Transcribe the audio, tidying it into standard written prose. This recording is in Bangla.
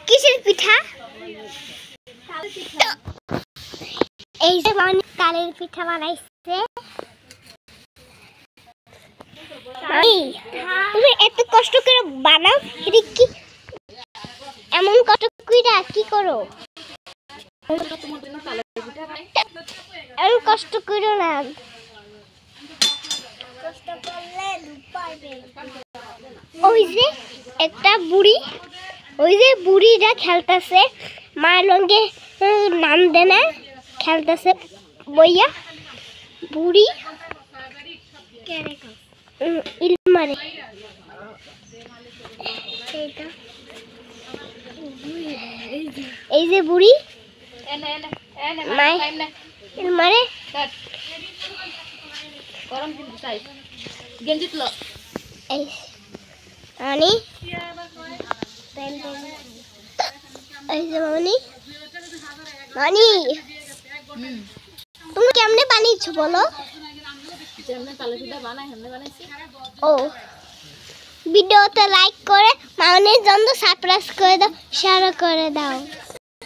কিসের পিঠা? এই যে মামনি তালের পিঠা বানাইছে। তুমি এত কষ্ট করে বানাও, এটা কি এমন কষ্ট কইরা কি করো? এমন কষ্ট করো না, কষ্ট করলে পারবে। ওই যে একটা বুড়ি, ওই যে বুড়িটা খেলতেছে, মায়ের লঙ্গে নাম দেয় না, খেলতেছে বইয়া। বুড়ি ইলমারে এই যে বুড়ি ইলমারে গরম কিন্তু চাই গেঞ্জি তুলো এই আনি এই যে মানি মানি তুমি কেমনে বানিয়েছো বলো? যেমন তালের পিঠা বানাই হেমনে বানাইছি। ও ভিডিওতে লাইক করে মামনির জন্য সাবস্ক্রাইব করে দাও, শেয়ার করে দাও।